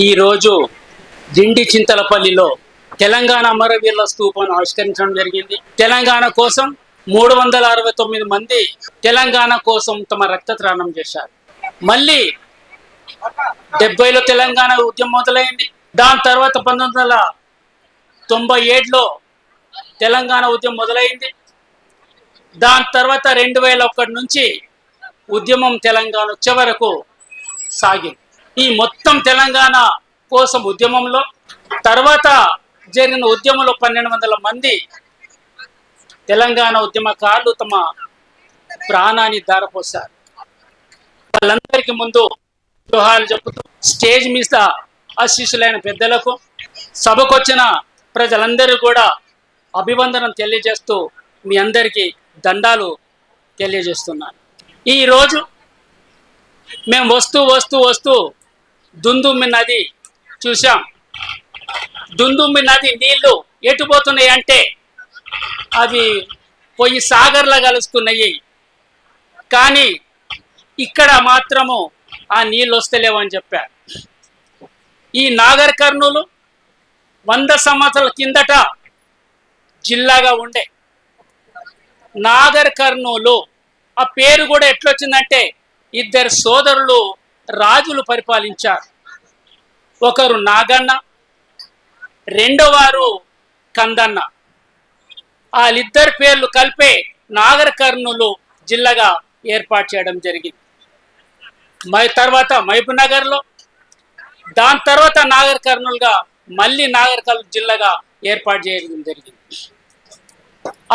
ఈరోజు దిండి చింతలపల్లిలో తెలంగాణ అమరవీరుల స్తూపాన్ని ఆవిష్కరించడం జరిగింది. తెలంగాణ కోసం 369 మంది తెలంగాణ కోసం తమ రక్తత్రాణం చేశారు. మళ్ళీ 70లో తెలంగాణ ఉద్యమం మొదలైంది. దాని తర్వాత 1997లో తెలంగాణ ఉద్యమం మొదలైంది. దాని తర్వాత 2001 నుంచి ఉద్యమం తెలంగాణ వచ్చే వరకు సాగింది. ఈ మొత్తం తెలంగాణ కోసం ఉద్యమంలో తర్వాత జరిగిన ఉద్యమంలో 1200 మంది తెలంగాణ ఉద్యమకారులు తమ ప్రాణాన్ని ధారపోశారు. వాళ్ళందరికీ ముందు జోహార్లు చెబుతూ స్టేజ్ మీద ఆశీస్సులైన పెద్దలకు, సభకొచ్చిన ప్రజలందరూ కూడా అభివందనం తెలియజేస్తూ మీ అందరికీ దండాలు తెలియజేస్తున్నాను. ఈరోజు మేము వస్తూ దుందుమ్మి నది చూసాం. దుందుమ్మి నది నీళ్లు ఎటుపోతున్నాయి అంటే అవి పోయి సాగర్లా కలుస్తున్నాయి. కానీ ఇక్కడ మాత్రము ఆ నీళ్ళు వస్తలేవని చెప్పారు. ఈ నాగర్ కర్నూలు 100 సంవత్సరాల కిందట జిల్లాగా ఉండే నాగర్ కర్నూలు ఆ పేరు కూడా ఎట్లొచ్చిందంటే ఇద్దరు సోదరులు రాజులు పరిపాలించారు. ఒకరు నాగన్న, రెండోవారు కందన్న. వాళ్ళిద్దరి పేర్లు కలిపే నాగర్ కర్నూలు జిల్లాగా ఏర్పాటు చేయడం జరిగింది. తర్వాత మహబూబ్ నగర్లో, దాని తర్వాత నాగర్ కర్నూలుగా మళ్ళీ నాగర్ కర్నూలు జిల్లాగా ఏర్పాటు చేయడం జరిగింది.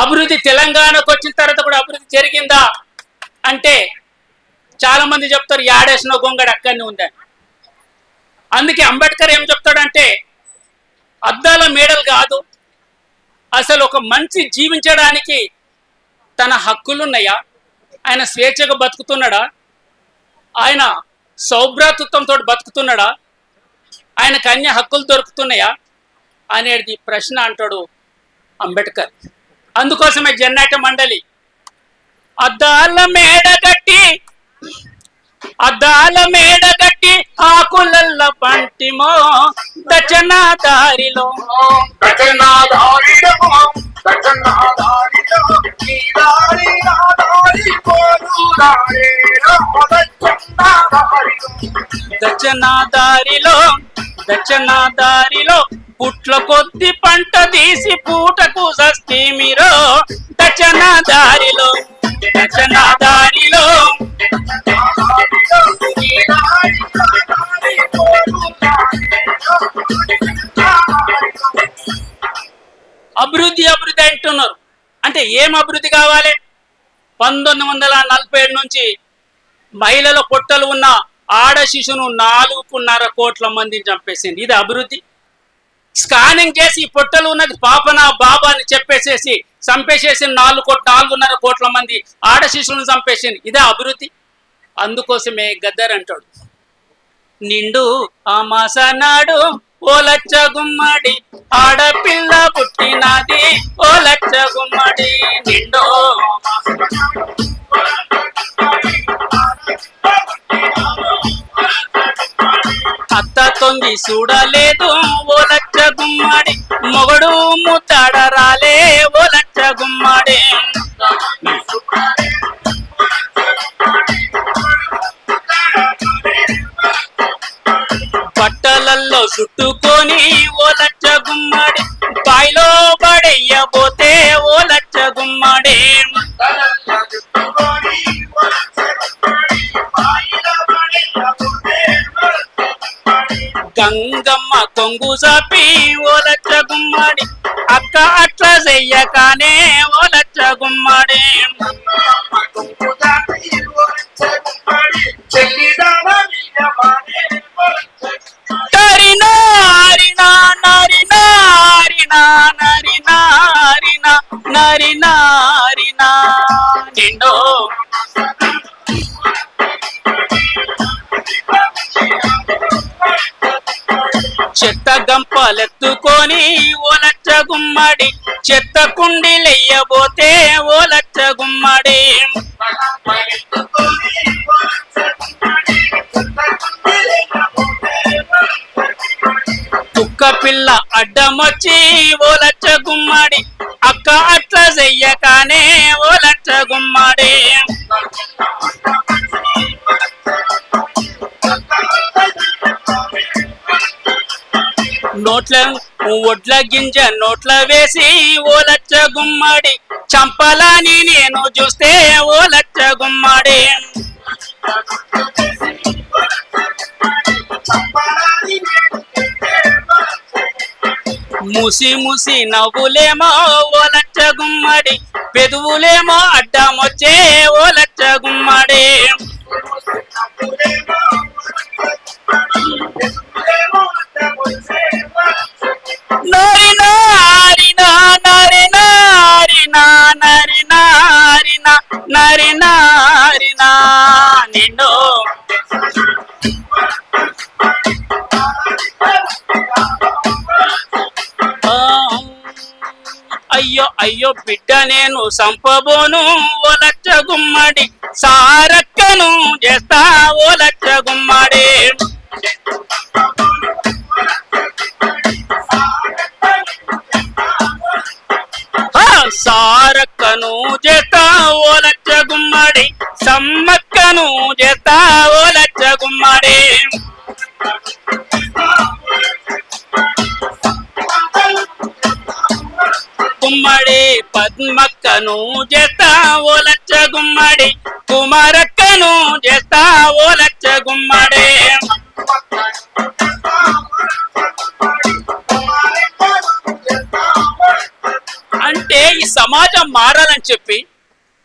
అభివృద్ధి తెలంగాణకు వచ్చిన తర్వాత కూడా అభివృద్ధి జరిగిందా అంటే చాలా మంది చెప్తారు యాడేసిన గొంగడి అక్కడనే ఉందని. అందుకే అంబేద్కర్ ఏం చెప్తాడంటే అద్దాల మేడలు కాదు, అసలు ఒక మనిషి జీవించడానికి తన హక్కులు ఉన్నాయా, ఆయన స్వేచ్ఛగా బతుకుతున్నాడా, ఆయన సౌభ్రాతృత్వంతో బతుకుతున్నాడా, ఆయనకు అన్ని హక్కులు దొరుకుతున్నాయా అనేది ప్రశ్న అంటాడు అంబేద్కర్. అందుకోసమే జన్నాట మండలి అద్దాల మేడగట్టి ఆకులల్ల పంటిమో దచనా దారిలో దచనా దారిలో పుట్ల కొద్ది పంట తీసి పూటకు సస్తి మీరు దచనా దారిలో అభివృద్ధి అంటున్నారు. అంటే ఏం అభివృద్ధి కావాలి? 1947 నుంచి మహిళల పొట్టలు ఉన్న ఆడ శిశువును 4.5 కోట్ల మందిని చంపేసింది. ఇది అభివృద్ధి? స్కానింగ్ చేసి పొట్టలు ఉన్నది పాపనా బాబా అని చెప్పేసేసి చంపేసేసి 4.5 కోట్ల మంది ఆడ శిశువులను చంపేసింది. ఇదే అభివృద్ధి? అందుకోసమే గద్దర్ అంటాడు, నిండు అమాస నాడు ఓ లచ్చ గుమ్మడి ఆడపిల్ల పుట్టినది ఓ లచ్చ గుమ్మడి. నిండు అత్త తొంగి చూడలేదు ఓ లచ్చ గుమ్మడి, మొగడు ముద్దాడ రాలే ఓ లచ్చ గుమ్మడి. బట్టలల్లో చుట్టుకొని ఓ లచ్చ గుమ్మడి, బాయిలో పడేయబోతే ఓ లచ్చ గుమ్మడి. గంగమ్మ కొంగు చాపి ఓ లచ్చ గుమ్మడి, అక్క అట్లా చెయ్యకానే ఓ లచ్చ గుమ్మడి. నిండో చెత్త గంపలెత్తుకొని ఓ లచ్చ గుమ్మడి, చెత్త కుండీలెయ్యబోతే ఓ లచ్చ గుమ్మడి. కుక్క పిల్ల అడ్డమొచ్చి ఓ లచ్చ గుమ్మడి అక్క అట్లా చెయ్యకానే ఓ లచ్చ గుమ్మడి. నోట్ల ఒడ్ల గింజ నోట్ల వేసి ఓ లచ్చ గుమ్మడి చంపలాని నేను చూస్తే ఓ లచ్చ గుమ్మడి. ముసి ముసి నవ్వులేమో ఓ లచ్చ గుమ్మడి పెదవులేమో అడ్డమొచ్చే ఓ లచ్చ గుమ్మడి. నారి నారి నారి నారి నారి నారి నారి నారి నా నిన్ను అయ్యో అయ్యో బిడ్డ నేను సంపబోను ఓ లచ్చ గుమ్మడి సారక్కను చేస్తా ఓ లచ్చ గుమ్మడి. సారక్కను చేస్తా ఓ లచ్చ గుమ్మడి సమ్మక్కను చేస్తా ఓ లచ్చ గుమ్మడి. గుమ్మడి పద్మక్కను చేస్తా ఓ లచ్చ గుమ్మడి కుమారక్కను చేస్తా ఓ లచ్చ గుమ్మడి. అంటే ఈ సమాజం మారాలని చెప్పి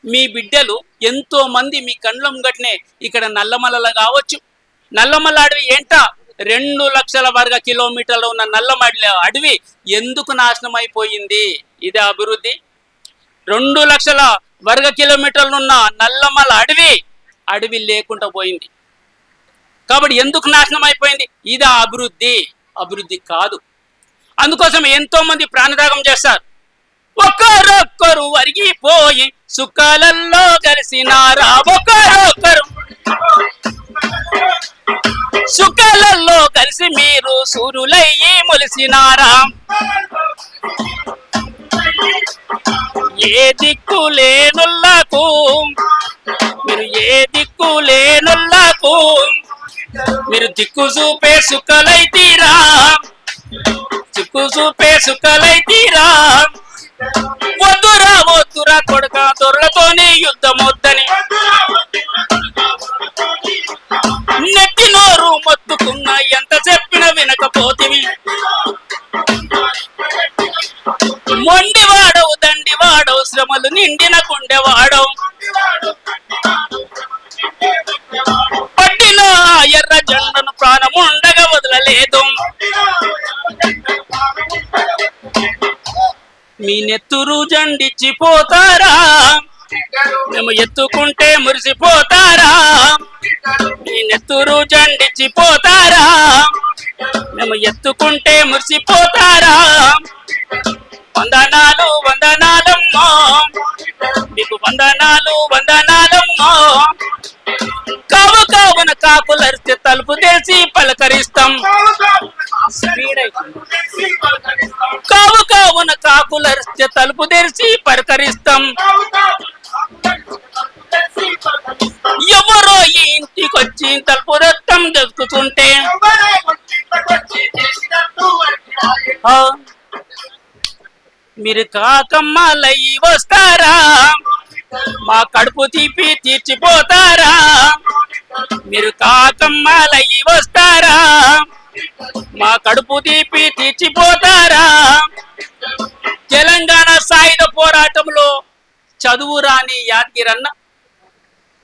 మీ బిడ్డలు ఎంతో మంది మీ కండ్ల ముంగట్నే ఇక్కడ నల్లమల్ల కావచ్చు. నల్లమల్ల అడవి ఏంట 2 లక్షల వర్గ కిలోమీటర్లు ఉన్న నల్లమల్ల అడవి ఎందుకు నాశనం అయిపోయింది? ఇది అభివృద్ధి. 2 లక్షల వర్గ కిలోమీటర్లు ఉన్న నల్లమల్ల అడవి లేకుండా పోయింది. కాబట్టి ఎందుకు నాశనం అయిపోయింది? ఇది అభివృద్ధి. అభివృద్ధి కాదు. అందుకోసం ఎంతో మంది ప్రాణత్యాగం చేస్తారు. ఒకరొక్కరు వరిగిపోయి సుఖాలలో కలిసినారా, ఒకరొక్కరు సుఖాలలో కలిసి మీరు సూర్యులయ్యి మొలిసినారా. ఏ దిక్కు లేనుల్లకు మీరు ఏ దిక్కు లేనుల్లకు మీరు దిక్కు చూపే సుఖలైతీరా, దిక్కు చూపే సుఖలైతీరా. వద్దురా వద్దురా కొడుక దొరలతోనే యుద్ధం వద్దని నెట్టి నోరు మొత్తుకున్నా ఎంత చెప్పిన వినకపోతివి. మొండివాడవు దండివాడవు శ్రమలు నిండిన గుండెవాడవు పట్టిన ఎర్ర జెండను ప్రాణముండగా వదలలేదు. మీ నెత్తురు జండిచ్చిపోతారా, మేము ఎత్తుకుంటే మురిసిపోతారా. మీ నెత్తురు జండిచ్చిపోతారా, మేము ఎత్తుకుంటే మురిసిపోతారా. వందనాలు వందనాలమ్మో మీకు వందనాలు వందనాలమ్మో. కావు కావున కాకులరిస్తే తలుపు తెరిచి పలకరిస్తాం. కావు కావున కాకులరిస్తే తలుపు తెరిచి పలకరిస్తాం. ఎవరో ఈ ఇంటికొచ్చి తలుపు రక్తం దొరుకుతుంటే మీరు కాకమ్మలయ్యి వస్తారా, మా కడుపు తీపి తీర్చిపోతారా. మీరు కాకమ్మలయ్యి వస్తారా, మా కడుపు తీపి తీర్చిపోతారా. తెలంగాణ సాయుధ పోరాటంలో చదువు రాని యాదగిరన్న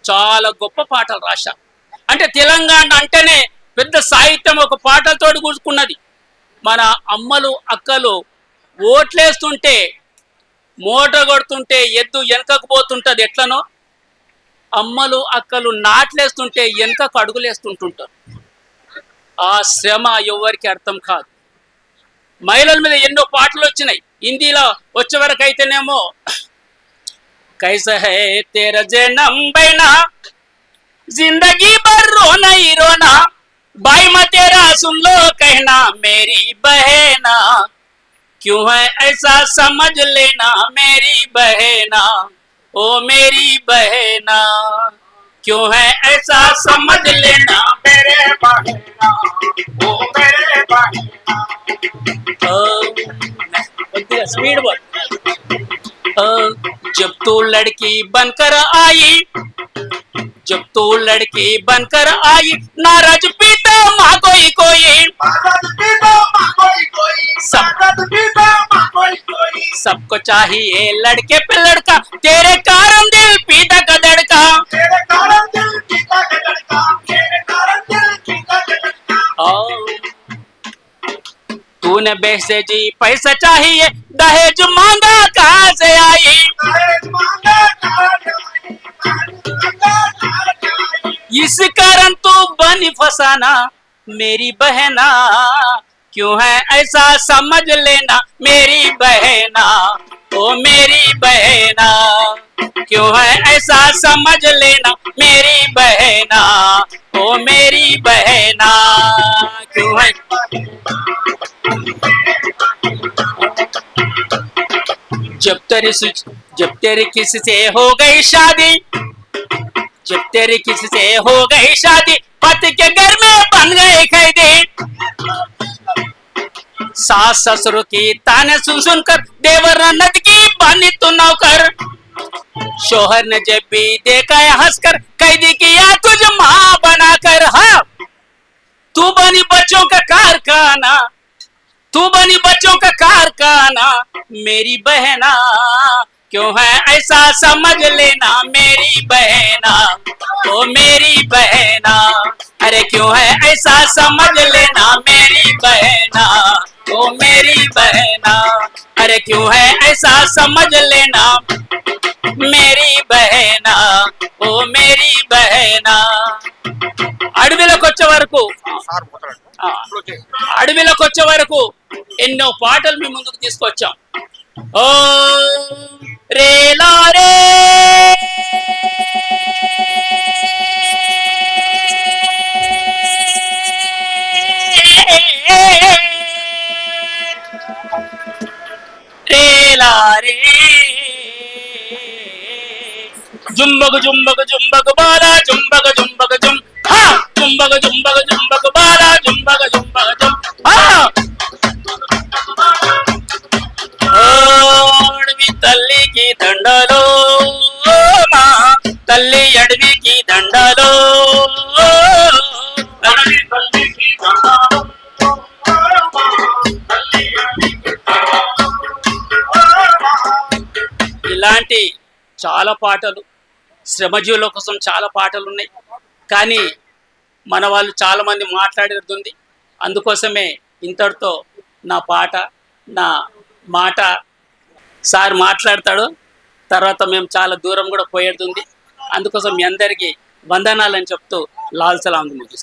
చాలా గొప్ప పాటలు రాశారు. అంటే తెలంగాణ అంటేనే పెద్ద సాహిత్యం ఒక పాటలతోటి కూర్చుకున్నది. మన అమ్మలు అక్కలు ఓట్లేస్తుంటే మూట కొడుతుంటే ఎద్దు వెనకకు పోతుంటది ఎట్లనో, అమ్మలు అక్కలు నాట్లేస్తుంటే వెనకకు అడుగులేస్తుంటుంటారు. ఆ శ్రమ ఎవరికి అర్థం కాదు. మహిళల మీద ఎన్నో పాటలు వచ్చినాయి. హిందీలో వచ్చే వరకు అయితేనేమో కైసా హై తేరా జనం బైనా జిందగీ భర్ రోనా ఈ రోనా, भाई मैं तेरा सुन लो कहना मेरी बहना, क्यों है ऐसा समझ लेना मेरी बहना, ओ मेरी बहना, क्यों है ऐसा समझ लेना मेरे बहना, ओ मेरे बहना। स्पीड बोल। जब तू लड़की बनकर आई, जब तू लड़की बनकर आई, नाराज पीता माँ कोई कोई, सबको चाहिए लड़के पे लड़का, तेरे कारण दिल पीता का धड़का, तूने पैसे जी पैसा चाहिए, दहेज मांगा कहाँ से आई, इस कारण तू बनी फसाना मेरी बहना, क्यों है ऐसा समझ लेना मेरी बहना, ओ मेरी बहना, क्यों है ऐसा समझ लेना मेरी बहना, ओ मेरी बहना, क्यों है। जब तेरी किसी से हो गई शादी, जब तेरी किसी से हो गई शादी, पति के घर में बन गए कैदी, सास ससुर की ताने सुन सुनकर देवर ननद की बनी तू नौकर, शोहर ने जब भी देखा है हंसकर, कैदी किया तुझे माँ बनाकर। हाँ, तू बनी बच्चों का कारखाना, तू बनी बच्चों का कारखाना मेरी बहना, क्यों है ऐसा समझ लेना मेरी बहना, ओ मेरी बहना, अरे क्यों है ऐसा समझ लेना मेरी बहना, ओ मेरी बहना, अरे क्यों है ऐसा समझ लेना मेरी बहना, ओ मेरी बहना। అడవిలోకి వచ్చే వరకు అడవిలోకి వచ్చే వరకు ఎన్నో పాటలు మీ ముందుకు తీసుకొచ్చాం. ఓ రేలా రే రేలా రే జుంబగు జుంబగు జుంబగు బాలా జుంబగ జుంబగ జుం, హా జుంబగ జుంబగ జుంబగు బాలా జుంబగ జుంబగ జుం, హా అడవి తల్లికి దండలో మా తల్లి అడవికి దండలో, అడవి తల్లికి దండలో ఇలాంటి చాలా పాటలు, శ్రమజీవుల కోసం చాలా పాటలు ఉన్నాయి. కానీ మన వాళ్ళు చాలామంది మాట్లాడేది, అందుకోసమే ఇంతటితో నా పాట నా మాట సార్ మాట్లాడతాడు, తర్వాత మేము చాలా దూరం కూడా పోయేది ఉంది. అందుకోసం మీ అందరికీ వందనాలని చెప్తూ లాల్ సలాం ముగిస్తాం.